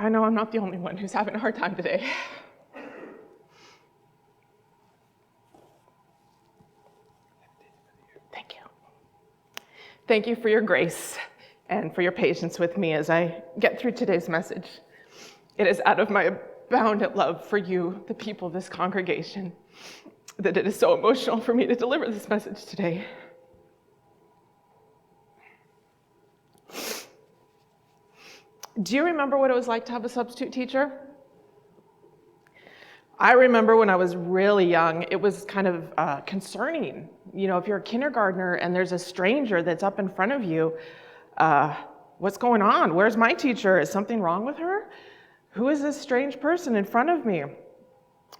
I know I'm not the only one who's having a hard time today. Thank you. Thank you for your grace and for your patience with me as I get through today's message. It is out of my aboundant love for you, the people of this congregation, that it is so emotional for me to deliver this message today. Do you remember what it was like to have a substitute teacher? I remember when I was really young, it was kind of concerning. You know, if you're a kindergartner and there's a stranger that's up in front of you, what's going on? Where's my teacher? Is something wrong with her? Who is this strange person in front of me?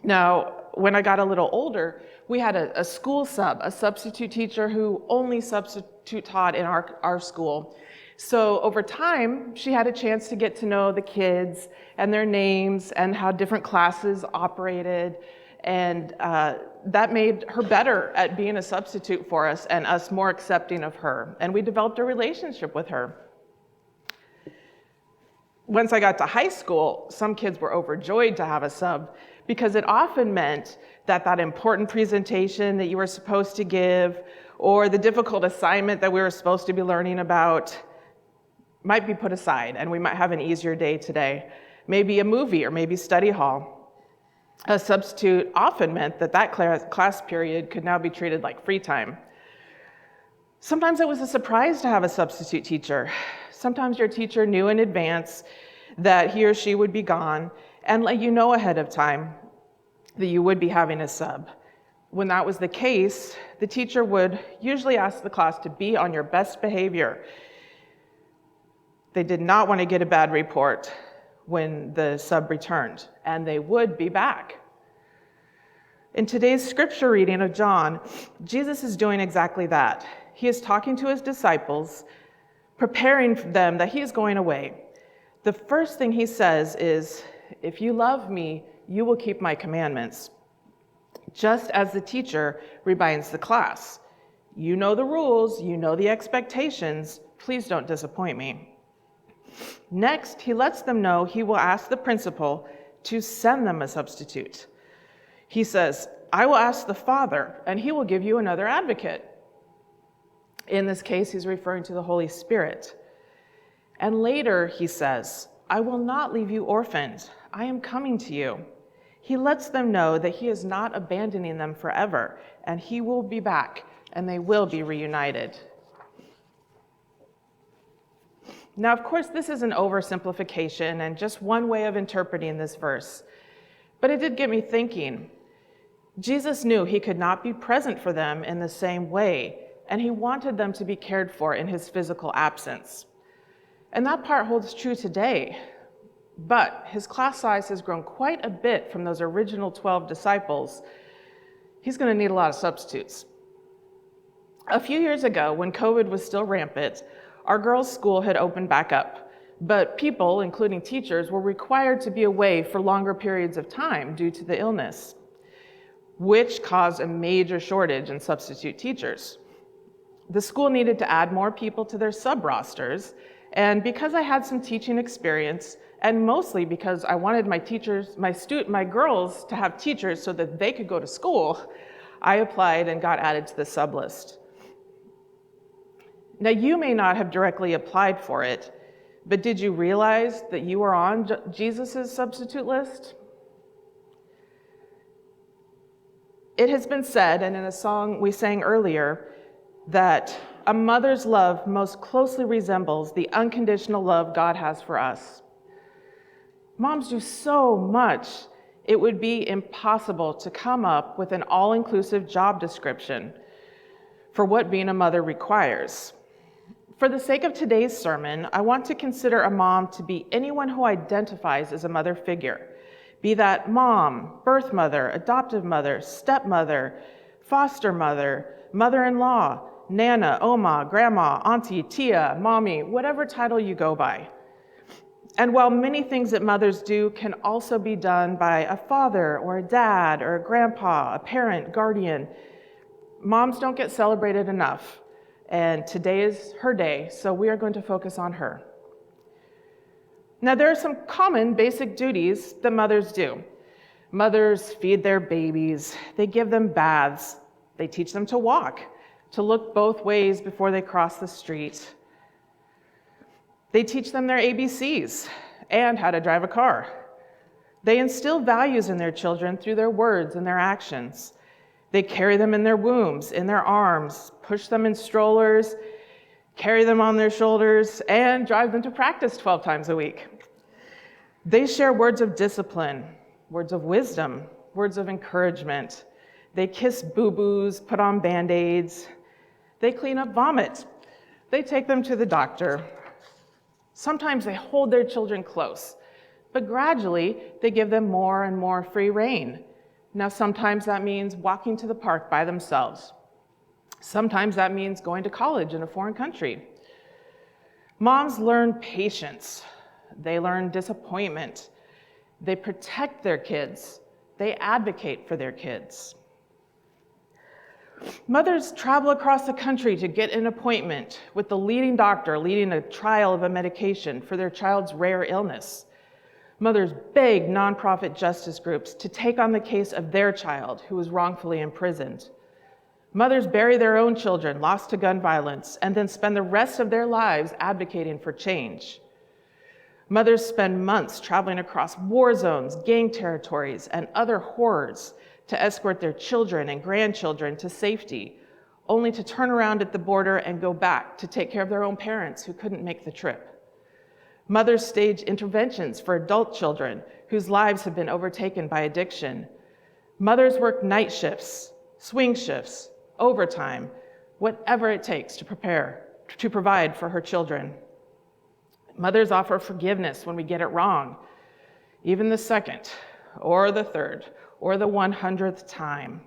Now, when I got a little older, we had a school a substitute teacher who only substitute taught in our school. So over time, she had a chance to get to know the kids and their names and how different classes operated. And that made her better at being a substitute for us and us more accepting of her. And we developed a relationship with her. Once I got to high school, some kids were overjoyed to have a sub because it often meant that that important presentation that you were supposed to give or the difficult assignment that we were supposed to be learning about might be put aside and we might have an easier day today. Maybe a movie or maybe study hall. A substitute often meant that that class period could now be treated like free time. Sometimes it was a surprise to have a substitute teacher. Sometimes your teacher knew in advance that he or she would be gone and let you know ahead of time that you would be having a sub. When that was the case, the teacher would usually ask the class to be on your best behavior. They did not want to get a bad report when the sub returned, and they would be back. In today's scripture reading of John, Jesus is doing exactly that. He is talking to his disciples, preparing them that he is going away. The first thing he says is, "If you love me, you will keep my commandments." Just as the teacher reminds the class, "You know the rules, you know the expectations, please don't disappoint me." Next, he lets them know he will ask the principal to send them a substitute. He says, "I will ask the Father, and he will give you another advocate." In this case, he's referring to the Holy Spirit. And later, he says, "I will not leave you orphaned. I am coming to you." He lets them know that he is not abandoning them forever, and he will be back, and they will be reunited. Now, of course, this is an oversimplification and just one way of interpreting this verse, but it did get me thinking. Jesus knew he could not be present for them in the same way, and he wanted them to be cared for in his physical absence. And that part holds true today, but his class size has grown quite a bit from those original 12 disciples. He's going to need a lot of substitutes. A few years ago, when COVID was still rampant, our girls' school had opened back up, but people, including teachers, were required to be away for longer periods of time due to the illness, which caused a major shortage in substitute teachers. The school needed to add more people to their sub-rosters, and because I had some teaching experience, and mostly because I wanted my girls to have teachers so that they could go to school, I applied and got added to the sub list. Now, you may not have directly applied for it, but did you realize that you were on Jesus' substitute list? It has been said, and in a song we sang earlier, that a mother's love most closely resembles the unconditional love God has for us. Moms do so much, it would be impossible to come up with an all-inclusive job description for what being a mother requires. For the sake of today's sermon, I want to consider a mom to be anyone who identifies as a mother figure, be that mom, birth mother, adoptive mother, stepmother, foster mother, mother-in-law, nana, oma, grandma, auntie, tia, mommy, whatever title you go by. And while many things that mothers do can also be done by a father or a dad or a grandpa, a parent, guardian, moms don't get celebrated enough. And today is her day, so we are going to focus on her. Now, there are some common basic duties that mothers do. Mothers feed their babies, they give them baths, they teach them to walk, to look both ways before they cross the street. They teach them their ABCs and how to drive a car. They instill values in their children through their words and their actions. They carry them in their wombs, in their arms, push them in strollers, carry them on their shoulders, and drive them to practice 12 times a week. They share words of discipline, words of wisdom, words of encouragement. They kiss boo-boos, put on Band-Aids. They clean up vomit. They take them to the doctor. Sometimes they hold their children close, but gradually they give them more and more free rein. Now, sometimes that means walking to the park by themselves. Sometimes that means going to college in a foreign country. Moms learn patience. They learn disappointment. They protect their kids. They advocate for their kids. Mothers travel across the country to get an appointment with the leading doctor leading a trial of a medication for their child's rare illness. Mothers beg nonprofit justice groups to take on the case of their child who was wrongfully imprisoned. Mothers bury their own children lost to gun violence and then spend the rest of their lives advocating for change. Mothers spend months traveling across war zones, gang territories, and other horrors to escort their children and grandchildren to safety, only to turn around at the border and go back to take care of their own parents who couldn't make the trip. Mothers stage interventions for adult children whose lives have been overtaken by addiction. Mothers work night shifts, swing shifts, overtime, whatever it takes to provide for her children. Mothers offer forgiveness when we get it wrong, even the second, or the third, or the 100th time.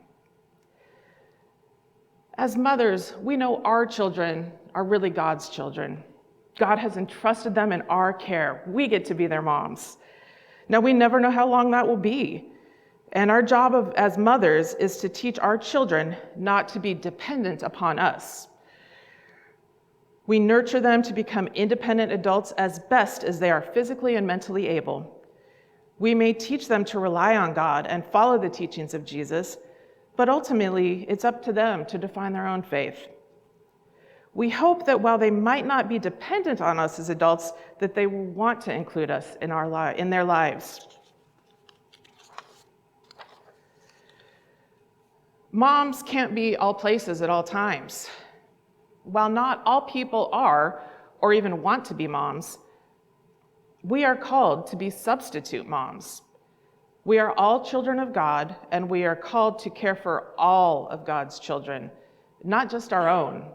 As mothers, we know our children are really God's children. God has entrusted them in our care. We get to be their moms. Now, we never know how long that will be. And our job as mothers is to teach our children not to be dependent upon us. We nurture them to become independent adults as best as they are physically and mentally able. We may teach them to rely on God and follow the teachings of Jesus, but ultimately, it's up to them to define their own faith. We hope that while they might not be dependent on us as adults, that they will want to include us in their lives. Moms can't be all places at all times. While not all people are, or even want to be moms, we are called to be substitute moms. We are all children of God, and we are called to care for all of God's children, not just our own.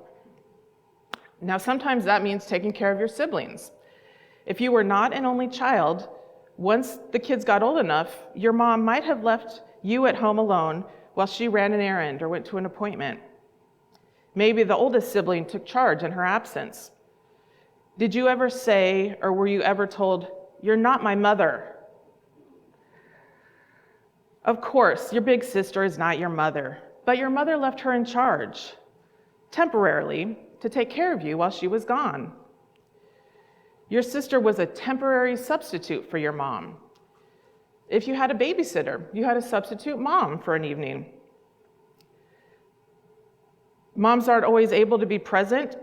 Now, sometimes that means taking care of your siblings. If you were not an only child, once the kids got old enough, your mom might have left you at home alone while she ran an errand or went to an appointment. Maybe the oldest sibling took charge in her absence. Did you ever say, or were you ever told, "You're not my mother"? Of course, your big sister is not your mother, but your mother left her in charge, temporarily, to take care of you while she was gone. Your sister was a temporary substitute for your mom. If you had a babysitter, you had a substitute mom for an evening. Moms aren't always able to be present.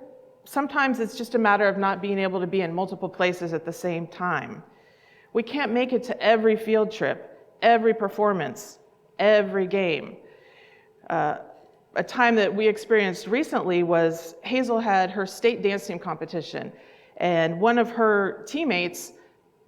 Sometimes it's just a matter of not being able to be in multiple places at the same time. We can't make it to every field trip, every performance, every game. A time that we experienced recently was Hazel had her state dance team competition, and one of her teammates,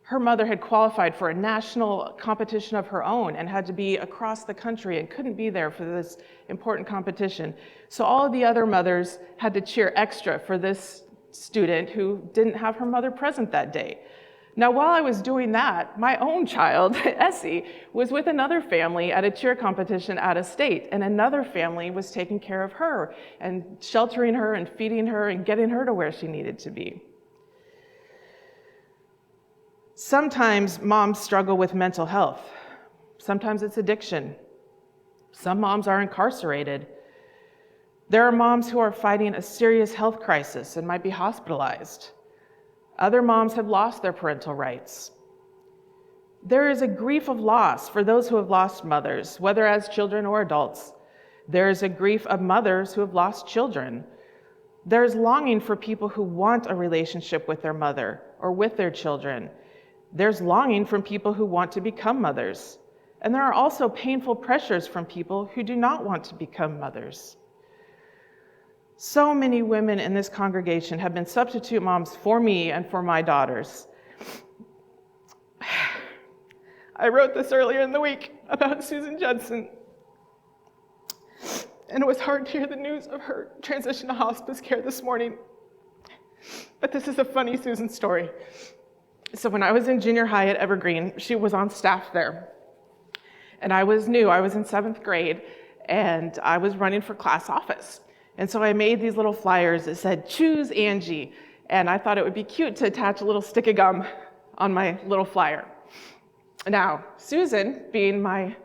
her mother had qualified for a national competition of her own and had to be across the country and couldn't be there for this important competition. So all of the other mothers had to cheer extra for this student who didn't have her mother present that day. Now, while I was doing that, my own child, Essie, was with another family at a cheer competition out of state, and another family was taking care of her and sheltering her and feeding her and getting her to where she needed to be. Sometimes moms struggle with mental health. Sometimes it's addiction. Some moms are incarcerated. There are moms who are fighting a serious health crisis and might be hospitalized. Other moms have lost their parental rights. There is a grief of loss for those who have lost mothers, whether as children or adults. There is a grief of mothers who have lost children. There is longing for people who want a relationship with their mother or with their children. There's longing from people who want to become mothers. And there are also painful pressures from people who do not want to become mothers. So many women in this congregation have been substitute moms for me and for my daughters. I wrote this earlier in the week about Susan Judson. And it was hard to hear the news of her transition to hospice care this morning. But this is a funny Susan story. So when I was in junior high at Evergreen, she was on staff there. And I was new, I was in 7th grade, and I was running for class office. And so I made these little flyers that said, "Choose Angie." And I thought it would be cute to attach a little stick of gum on my little flyer. Now, Susan, being my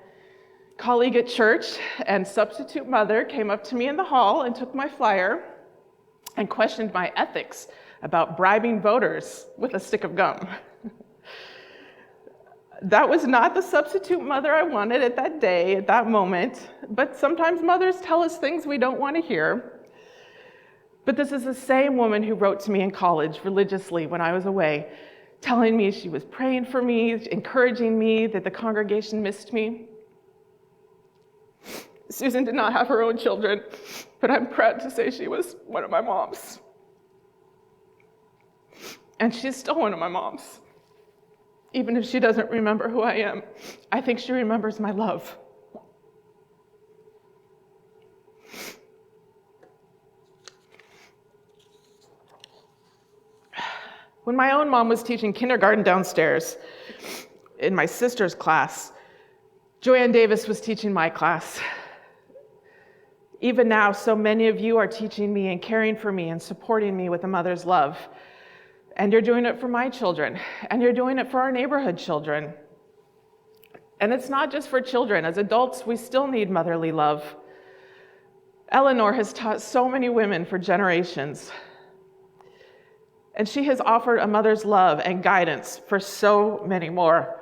colleague at church and substitute mother, came up to me in the hall and took my flyer and questioned my ethics about bribing voters with a stick of gum. That was not the substitute mother I wanted at that day, at that moment, but sometimes mothers tell us things we don't want to hear. But this is the same woman who wrote to me in college religiously when I was away, telling me she was praying for me, encouraging me, that the congregation missed me. Susan did not have her own children, but I'm proud to say she was one of my moms. And she's still one of my moms. Even if she doesn't remember who I am, I think she remembers my love. When my own mom was teaching kindergarten downstairs in my sister's class, Joanne Davis was teaching my class. Even now, so many of you are teaching me and caring for me and supporting me with a mother's love. And you're doing it for my children, and you're doing it for our neighborhood children. And it's not just for children. As adults, we still need motherly love. Eleanor has taught so many women for generations. And she has offered a mother's love and guidance for so many more,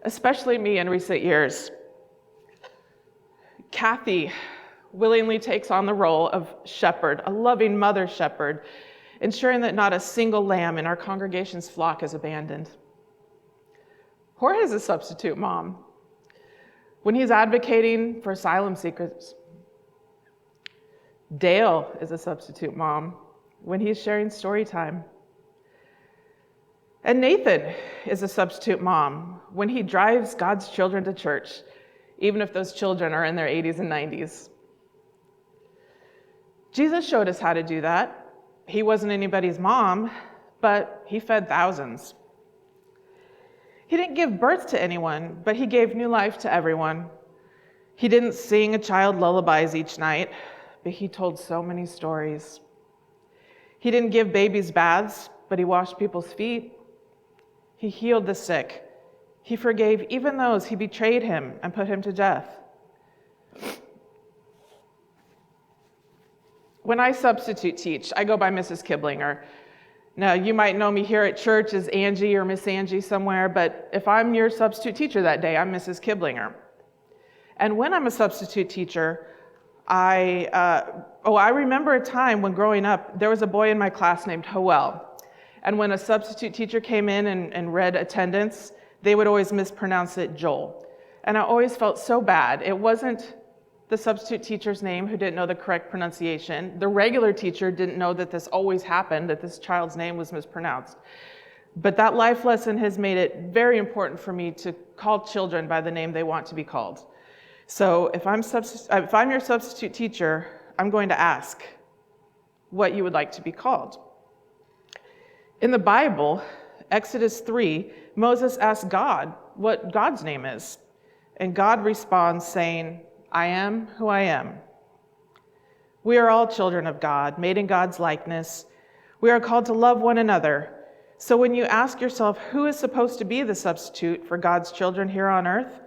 especially me in recent years. Kathy willingly takes on the role of shepherd, a loving mother shepherd, ensuring that not a single lamb in our congregation's flock is abandoned. Jorge is a substitute mom when he's advocating for asylum seekers. Dale is a substitute mom when he's sharing story time. And Nathan is a substitute mom when he drives God's children to church, even if those children are in their 80s and 90s. Jesus showed us how to do that. He wasn't anybody's mom, but he fed thousands. He didn't give birth to anyone, but he gave new life to everyone. He didn't sing a child lullabies each night, but he told so many stories. He didn't give babies baths, but he washed people's feet. He healed the sick. He forgave even those who betrayed him and put him to death. When I substitute teach, I go by Mrs. Kiblinger. Now, you might know me here at church as Angie or Miss Angie somewhere, but if I'm your substitute teacher that day, I'm Mrs. Kiblinger. And when I'm a substitute teacher, I remember a time when growing up, there was a boy in my class named Heun. And when a substitute teacher came in and read attendance, they would always mispronounce it Joel. And I always felt so bad. It wasn't the substitute teacher's name who didn't know the correct pronunciation. The regular teacher didn't know that this always happened, that this child's name was mispronounced. But that life lesson has made it very important for me to call children by the name they want to be called. So if I'm your substitute teacher, I'm going to ask what you would like to be called. In the Bible, Exodus 3, Moses asked God what God's name is. And God responds saying, "I am who I am." We are all children of God, made in God's likeness. We are called to love one another. So when you ask yourself, who is supposed to be the substitute for God's children here on earth?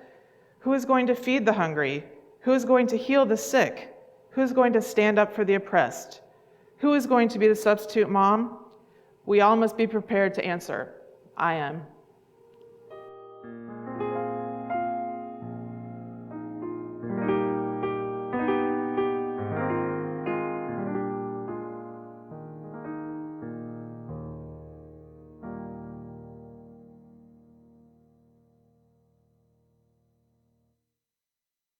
Who is going to feed the hungry? Who is going to heal the sick? Who is going to stand up for the oppressed? Who is going to be the substitute mom? We all must be prepared to answer, I am.